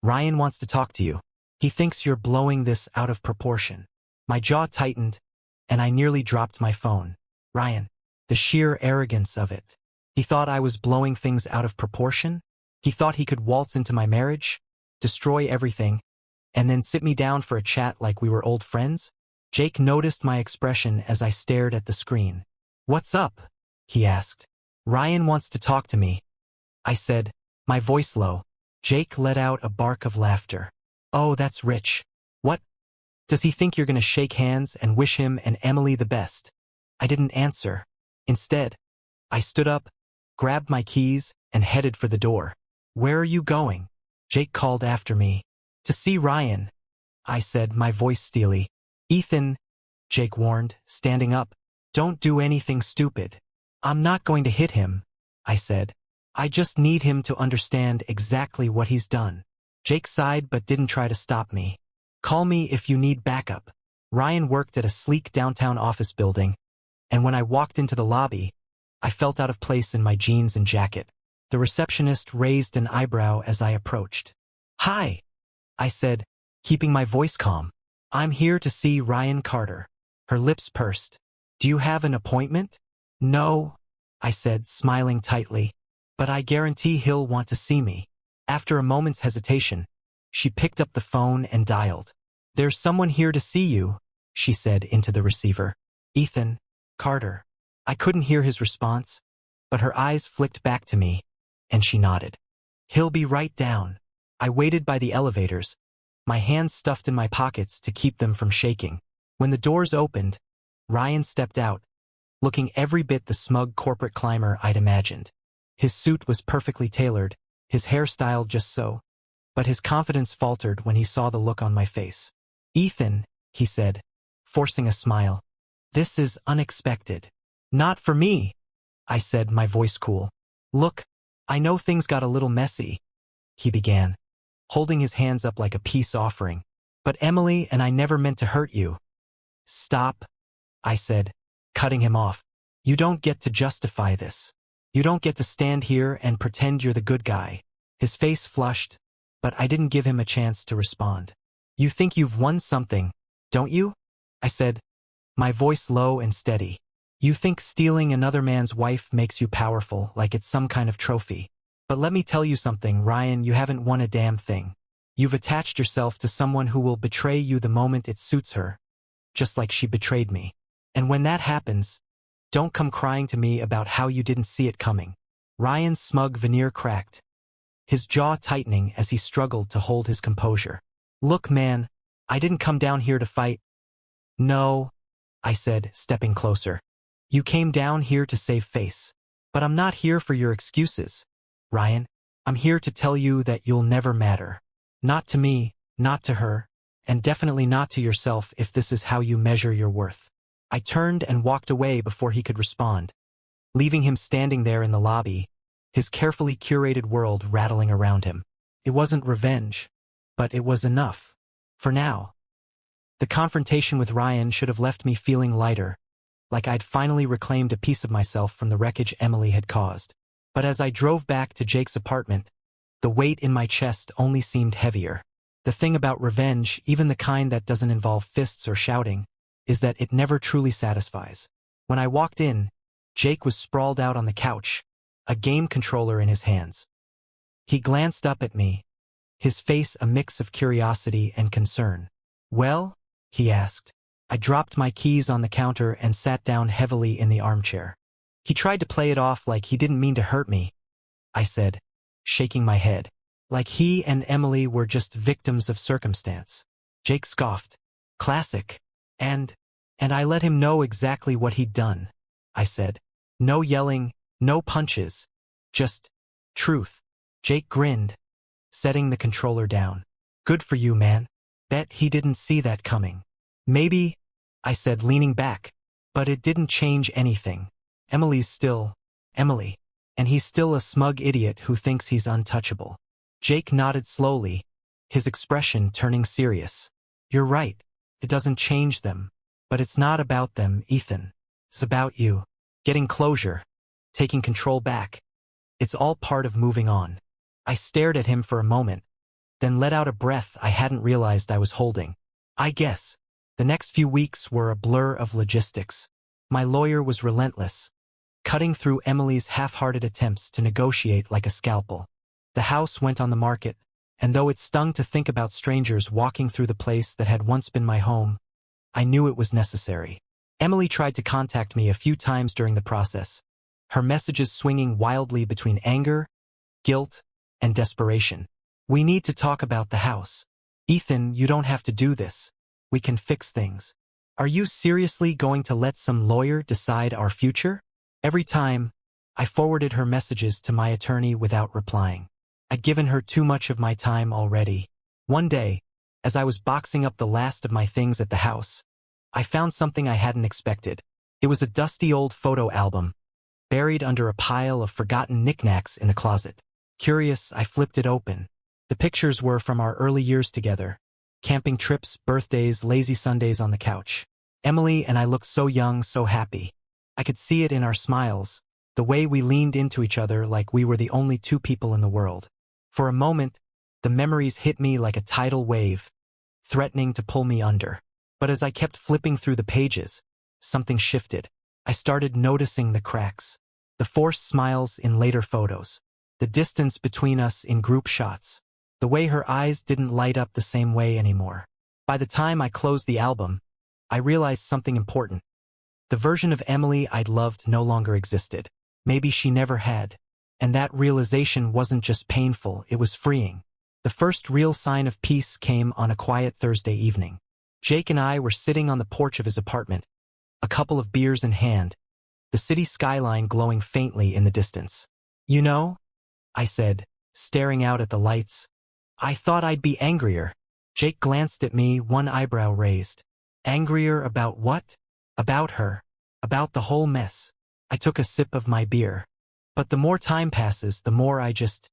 Ryan wants to talk to you. He thinks you're blowing this out of proportion. My jaw tightened, and I nearly dropped my phone. Ryan, the sheer arrogance of it. He thought I was blowing things out of proportion? He thought he could waltz into my marriage, destroy everything, and then sit me down for a chat like we were old friends? Jake noticed my expression as I stared at the screen. What's up? He asked. Ryan wants to talk to me, I said, my voice low. Jake let out a bark of laughter. Oh, that's rich. What? Does he think you're going to shake hands and wish him and Emily the best? I didn't answer. Instead, I stood up, grabbed my keys, and headed for the door. Where are you going? Jake called after me. To see Ryan, I said, my voice steely. Ethan, Jake warned, standing up. Don't do anything stupid. I'm not going to hit him, I said. I just need him to understand exactly what he's done. Jake sighed but didn't try to stop me. Call me if you need backup. Ryan worked at a sleek downtown office building, and when I walked into the lobby, I felt out of place in my jeans and jacket. The receptionist raised an eyebrow as I approached. Hi, I said, keeping my voice calm. I'm here to see Ryan Carter. Her lips pursed. Do you have an appointment? No, I said, smiling tightly, but I guarantee he'll want to see me. After a moment's hesitation, she picked up the phone and dialed. There's someone here to see you, she said into the receiver. Ethan Carter. I couldn't hear his response, but her eyes flicked back to me, and she nodded. He'll be right down. I waited by the elevators, my hands stuffed in my pockets to keep them from shaking. When the doors opened, Ryan stepped out, looking every bit the smug corporate climber I'd imagined. His suit was perfectly tailored, his hairstyle just so, but his confidence faltered when he saw the look on my face. Ethan, he said, forcing a smile. This is unexpected. Not for me, I said, my voice cool. Look, I know things got a little messy, he began, holding his hands up like a peace offering. But Emily and I never meant to hurt you. Stop, I said, cutting him off. You don't get to justify this. You don't get to stand here and pretend you're the good guy. His face flushed, but I didn't give him a chance to respond. You think you've won something, don't you? I said, my voice low and steady. You think stealing another man's wife makes you powerful, like it's some kind of trophy. But let me tell you something, Ryan, you haven't won a damn thing. You've attached yourself to someone who will betray you the moment it suits her, just like she betrayed me. And when that happens, don't come crying to me about how you didn't see it coming. Ryan's smug veneer cracked, his jaw tightening as he struggled to hold his composure. Look, man, I didn't come down here to fight. No, I said, stepping closer. You came down here to save face. But I'm not here for your excuses, Ryan. I'm here to tell you that you'll never matter. Not to me, not to her, and definitely not to yourself if this is how you measure your worth. I turned and walked away before he could respond, leaving him standing there in the lobby, his carefully curated world rattling around him. It wasn't revenge, but it was enough. For now. The confrontation with Ryan should have left me feeling lighter, like I'd finally reclaimed a piece of myself from the wreckage Emily had caused. But as I drove back to Jake's apartment, the weight in my chest only seemed heavier. The thing about revenge, even the kind that doesn't involve fists or shouting, is that it never truly satisfies. When I walked in, Jake was sprawled out on the couch, a game controller in his hands. He glanced up at me, his face a mix of curiosity and concern. Well? He asked. I dropped my keys on the counter and sat down heavily in the armchair. He tried to play it off like he didn't mean to hurt me, I said, shaking my head. Like he and Emily were just victims of circumstance. Jake scoffed. Classic. And And I let him know exactly what he'd done, I said. No yelling, no punches, just truth. Jake grinned, setting the controller down. Good for you, man. Bet he didn't see that coming. Maybe, I said, leaning back, but it didn't change anything. Emily's still Emily, and he's still a smug idiot who thinks he's untouchable. Jake nodded slowly, his expression turning serious. You're right. It doesn't change them. But it's not about them, Ethan. It's about you. Getting closure. Taking control back. It's all part of moving on. I stared at him for a moment, then let out a breath I hadn't realized I was holding. I guess. The next few weeks were a blur of logistics. My lawyer was relentless, cutting through Emily's half-hearted attempts to negotiate like a scalpel. The house went on the market, and though it stung to think about strangers walking through the place that had once been my home, I knew it was necessary. Emily tried to contact me a few times during the process, her messages swinging wildly between anger, guilt, and desperation. We need to talk about the house. Ethan, you don't have to do this. We can fix things. Are you seriously going to let some lawyer decide our future? Every time, I forwarded her messages to my attorney without replying. I'd given her too much of my time already. One day, as I was boxing up the last of my things at the house, I found something I hadn't expected. It was a dusty old photo album, buried under a pile of forgotten knickknacks in the closet. Curious, I flipped it open. The pictures were from our early years together. Camping trips, birthdays, lazy Sundays on the couch. Emily and I looked so young, so happy. I could see it in our smiles, the way we leaned into each other like we were the only two people in the world. For a moment, the memories hit me like a tidal wave, threatening to pull me under. But as I kept flipping through the pages, something shifted. I started noticing the cracks, the forced smiles in later photos, the distance between us in group shots, the way her eyes didn't light up the same way anymore. By the time I closed the album, I realized something important. The version of Emily I'd loved no longer existed. Maybe she never had. And that realization wasn't just painful, it was freeing. The first real sign of peace came on a quiet Thursday evening. Jake and I were sitting on the porch of his apartment, a couple of beers in hand, the city skyline glowing faintly in the distance. You know, I said, staring out at the lights, I thought I'd be angrier. Jake glanced at me, one eyebrow raised. Angrier about what? About her. About the whole mess. I took a sip of my beer. But the more time passes, the more I just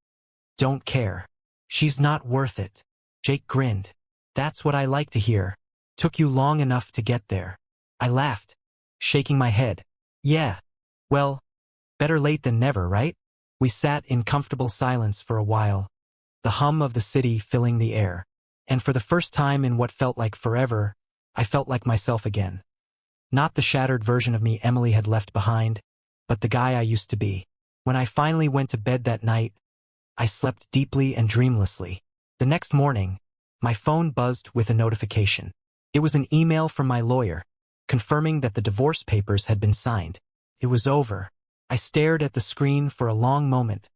don't care. She's not worth it. Jake grinned. That's what I like to hear. Took you long enough to get there. I laughed, shaking my head. Yeah. Well, better late than never, right? We sat in comfortable silence for a while, the hum of the city filling the air. And for the first time in what felt like forever, I felt like myself again. Not the shattered version of me Emily had left behind, but the guy I used to be. When I finally went to bed that night, I slept deeply and dreamlessly. The next morning, my phone buzzed with a notification. It was an email from my lawyer, confirming that the divorce papers had been signed. It was over. I stared at the screen for a long moment,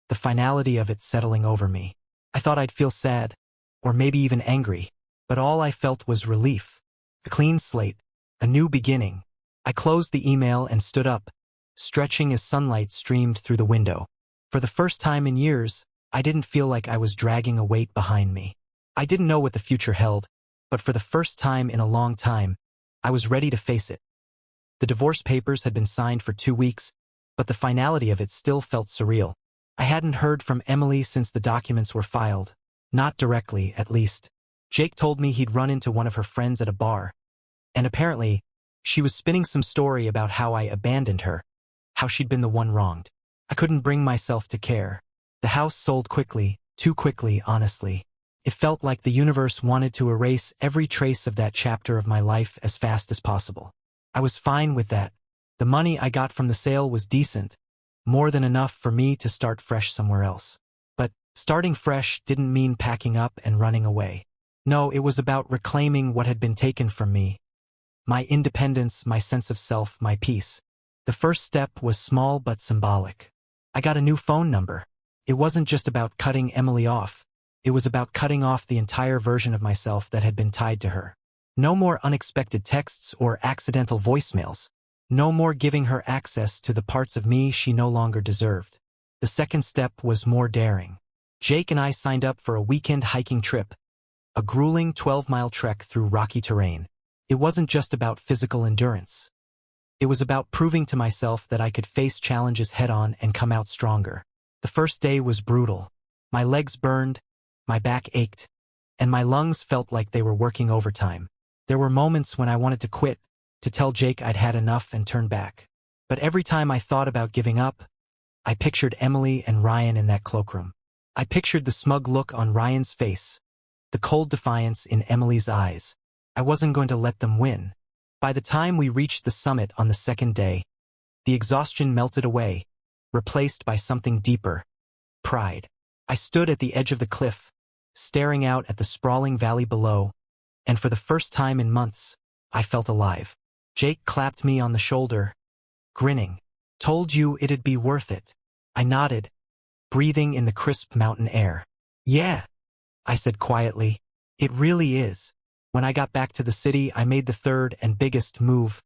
the finality of it settling over me. I thought I'd feel sad, or maybe even angry, but all I felt was relief. A clean slate, a new beginning. I closed the email and stood up, stretching as sunlight streamed through the window. For the first time in years, I didn't feel like I was dragging a weight behind me. I didn't know what the future held, but for the first time in a long time, I was ready to face it. The divorce papers had been signed for 2 weeks, but the finality of it still felt surreal. I hadn't heard from Emily since the documents were filed. Not directly, at least. Jake told me he'd run into one of her friends at a bar, and apparently, she was spinning some story about how I abandoned her, how she'd been the one wronged. I couldn't bring myself to care. The house sold quickly, too quickly, honestly. It felt like the universe wanted to erase every trace of that chapter of my life as fast as possible. I was fine with that. The money I got from the sale was decent, more than enough for me to start fresh somewhere else. But starting fresh didn't mean packing up and running away. No, it was about reclaiming what had been taken from me. My independence, my sense of self, my peace. The first step was small but symbolic. I got a new phone number. It wasn't just about cutting Emily off. It was about cutting off the entire version of myself that had been tied to her. No more unexpected texts or accidental voicemails. No more giving her access to the parts of me she no longer deserved. The second step was more daring. Jake and I signed up for a weekend hiking trip, a grueling 12-mile trek through rocky terrain. It wasn't just about physical endurance. It was about proving to myself that I could face challenges head-on and come out stronger. The first day was brutal. My legs burned, my back ached, and my lungs felt like they were working overtime. There were moments when I wanted to quit, to tell Jake I'd had enough and turn back. But every time I thought about giving up, I pictured Emily and Ryan in that cloakroom. I pictured the smug look on Ryan's face, the cold defiance in Emily's eyes. I wasn't going to let them win. By the time we reached the summit on the second day, the exhaustion melted away, replaced by something deeper: pride. I stood at the edge of the cliff, staring out at the sprawling valley below, and for the first time in months, I felt alive. Jake clapped me on the shoulder, grinning. "Told you it'd be worth it." I nodded, breathing in the crisp mountain air. "Yeah," I said quietly, "it really is." When I got back to the city, I made the third and biggest move.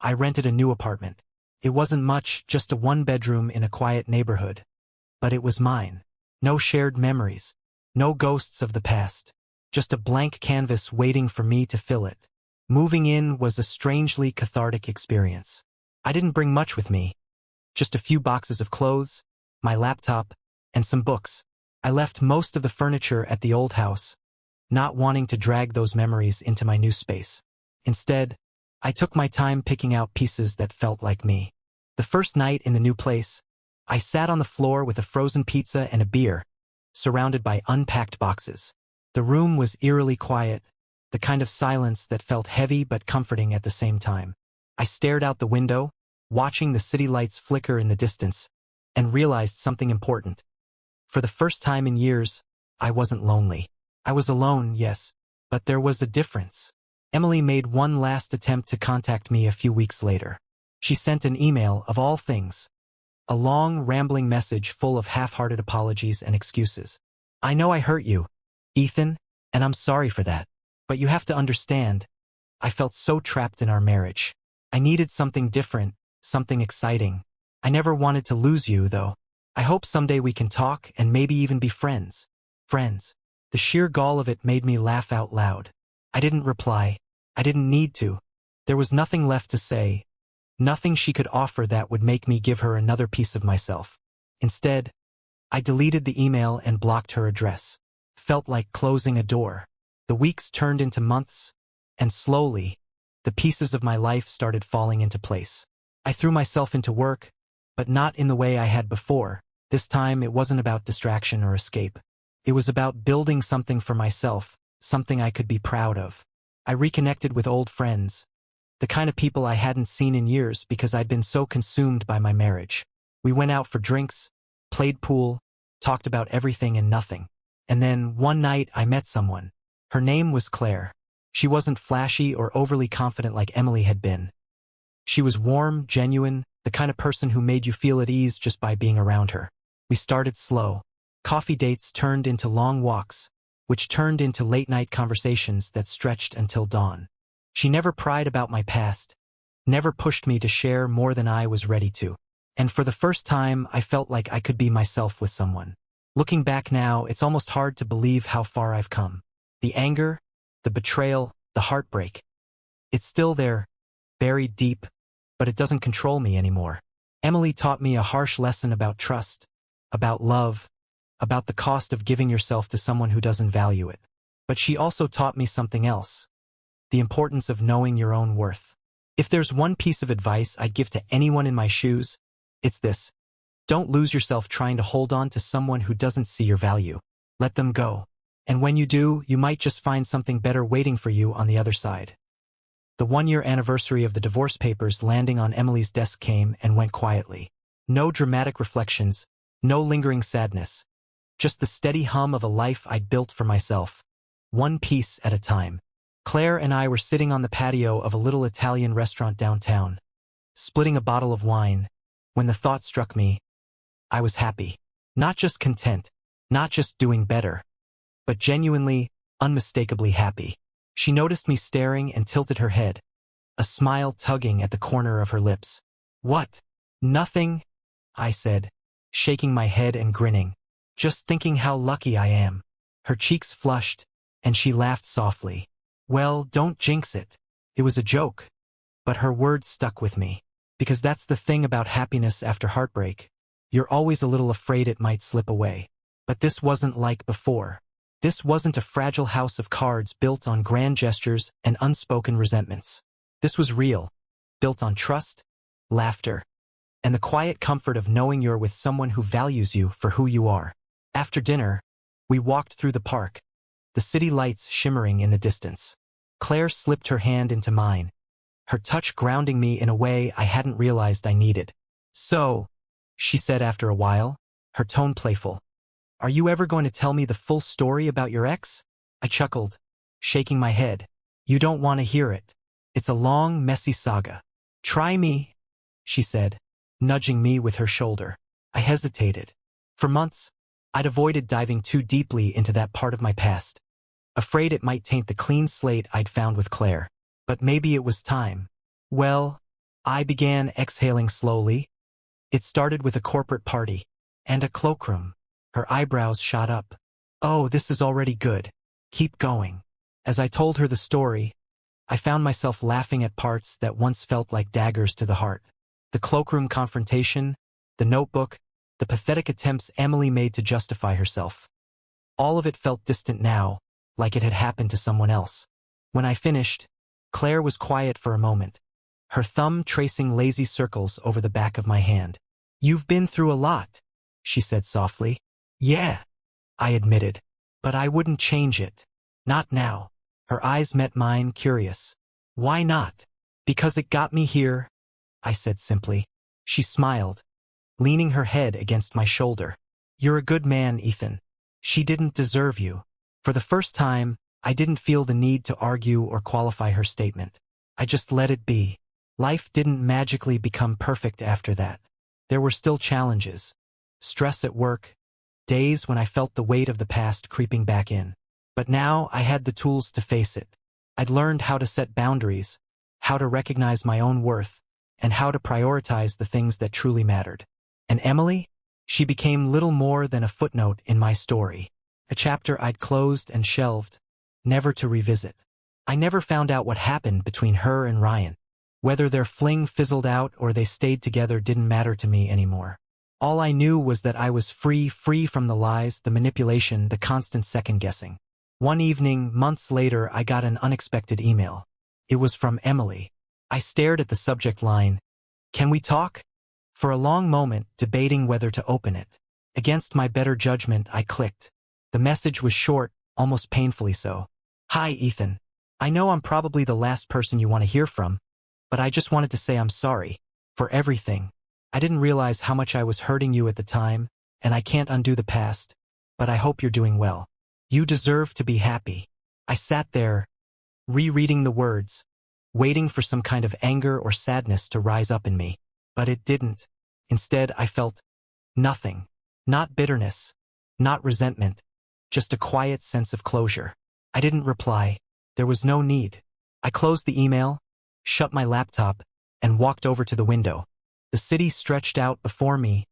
I rented a new apartment. It wasn't much, just a one-bedroom in a quiet neighborhood. But it was mine. No shared memories, no ghosts of the past, just a blank canvas waiting for me to fill it. Moving in was a strangely cathartic experience. I didn't bring much with me, just a few boxes of clothes, my laptop, and some books. I left most of the furniture at the old house, not wanting to drag those memories into my new space. Instead, I took my time picking out pieces that felt like me. The first night in the new place, I sat on the floor with a frozen pizza and a beer, surrounded by unpacked boxes. The room was eerily quiet, the kind of silence that felt heavy but comforting at the same time. I stared out the window, watching the city lights flicker in the distance, and realized something important. For the first time in years, I wasn't lonely. I was alone, yes, but there was a difference. Emily made one last attempt to contact me a few weeks later. She sent an email, of all things. A long, rambling message full of half-hearted apologies and excuses. "I know I hurt you, Ethan, and I'm sorry for that. But you have to understand, I felt so trapped in our marriage. I needed something different, something exciting. I never wanted to lose you, though. I hope someday we can talk and maybe even be friends." Friends. The sheer gall of it made me laugh out loud. I didn't reply. I didn't need to. There was nothing left to say. Nothing she could offer that would make me give her another piece of myself. Instead, I deleted the email and blocked her address. Felt like closing a door. The weeks turned into months, and slowly, the pieces of my life started falling into place. I threw myself into work, but not in the way I had before. This time it wasn't about distraction or escape. It was about building something for myself, something I could be proud of. I reconnected with old friends, the kind of people I hadn't seen in years because I'd been so consumed by my marriage. We went out for drinks, played pool, talked about everything and nothing. And then, one night, I met someone. Her name was Claire. She wasn't flashy or overly confident like Emily had been. She was warm, genuine, the kind of person who made you feel at ease just by being around her. We started slow. Coffee dates turned into long walks, which turned into late-night conversations that stretched until dawn. She never pried about my past, never pushed me to share more than I was ready to. And for the first time, I felt like I could be myself with someone. Looking back now, it's almost hard to believe how far I've come. The anger, the betrayal, the heartbreak. It's still there, buried deep, but it doesn't control me anymore. Emily taught me a harsh lesson about trust, about love, about the cost of giving yourself to someone who doesn't value it. But she also taught me something else: the importance of knowing your own worth. If there's one piece of advice I'd give to anyone in my shoes, it's this: don't lose yourself trying to hold on to someone who doesn't see your value. Let them go. And when you do, you might just find something better waiting for you on the other side. The one-year anniversary of the divorce papers landing on Emily's desk came and went quietly. No dramatic reflections, no lingering sadness. Just the steady hum of a life I'd built for myself, one piece at a time. Claire and I were sitting on the patio of a little Italian restaurant downtown, splitting a bottle of wine, when the thought struck me: I was happy. Not just content, not just doing better, but genuinely, unmistakably happy. She noticed me staring and tilted her head, a smile tugging at the corner of her lips. "What?" "Nothing," I said, shaking my head and grinning. "Just thinking how lucky I am." Her cheeks flushed, and she laughed softly. "Well, don't jinx it. It was a joke." But her words stuck with me. Because that's the thing about happiness after heartbreak. You're always a little afraid it might slip away. But this wasn't like before. This wasn't a fragile house of cards built on grand gestures and unspoken resentments. This was real, built on trust, laughter, and the quiet comfort of knowing you're with someone who values you for who you are. After dinner, we walked through the park, the city lights shimmering in the distance. Claire slipped her hand into mine, her touch grounding me in a way I hadn't realized I needed. "So," she said after a while, her tone playful, "are you ever going to tell me the full story about your ex?" I chuckled, shaking my head. "You don't want to hear it. It's a long, messy saga." "Try me," she said, nudging me with her shoulder. I hesitated. For months, I'd avoided diving too deeply into that part of my past, afraid it might taint the clean slate I'd found with Claire. But maybe it was time. "Well," I began, exhaling slowly. "It started with a corporate party and a cloakroom." Her eyebrows shot up. "Oh, this is already good. Keep going." As I told her the story, I found myself laughing at parts that once felt like daggers to the heart. The cloakroom confrontation, the notebook, the pathetic attempts Emily made to justify herself. All of it felt distant now, like it had happened to someone else. When I finished, Claire was quiet for a moment, her thumb tracing lazy circles over the back of my hand. "You've been through a lot," she said softly. "Yeah," I admitted, "but I wouldn't change it. Not now." Her eyes met mine, curious. "Why not?" "Because it got me here," I said simply. She smiled, leaning her head against my shoulder. "You're a good man, Ethan. She didn't deserve you." For the first time, I didn't feel the need to argue or qualify her statement. I just let it be. Life didn't magically become perfect after that. There were still challenges. Stress at work, days when I felt the weight of the past creeping back in. But now I had the tools to face it. I'd learned how to set boundaries, how to recognize my own worth, and how to prioritize the things that truly mattered. And Emily? She became little more than a footnote in my story. A chapter I'd closed and shelved, never to revisit. I never found out what happened between her and Ryan. Whether their fling fizzled out or they stayed together didn't matter to me anymore. All I knew was that I was free from the lies, the manipulation, the constant second-guessing. One evening, months later, I got an unexpected email. It was from Emily. I stared at the subject line, "Can we talk?" For a long moment, debating whether to open it. Against my better judgment, I clicked. The message was short, almost painfully so. "Hi, Ethan. I know I'm probably the last person you want to hear from, but I just wanted to say I'm sorry. For everything. I didn't realize how much I was hurting you at the time, and I can't undo the past, but I hope you're doing well. You deserve to be happy." I sat there, rereading the words, waiting for some kind of anger or sadness to rise up in me. But it didn't. Instead, I felt nothing. Not bitterness, not resentment, just a quiet sense of closure. I didn't reply. There was no need. I closed the email, shut my laptop, and walked over to the window. The city stretched out before me,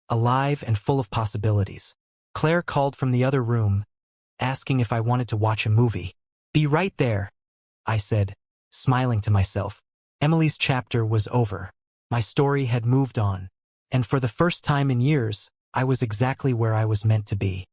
alive and full of possibilities. Claire called from the other room, asking if I wanted to watch a movie. "Be right there," I said, smiling to myself. Emily's chapter was over. My story had moved on, and for the first time in years, I was exactly where I was meant to be.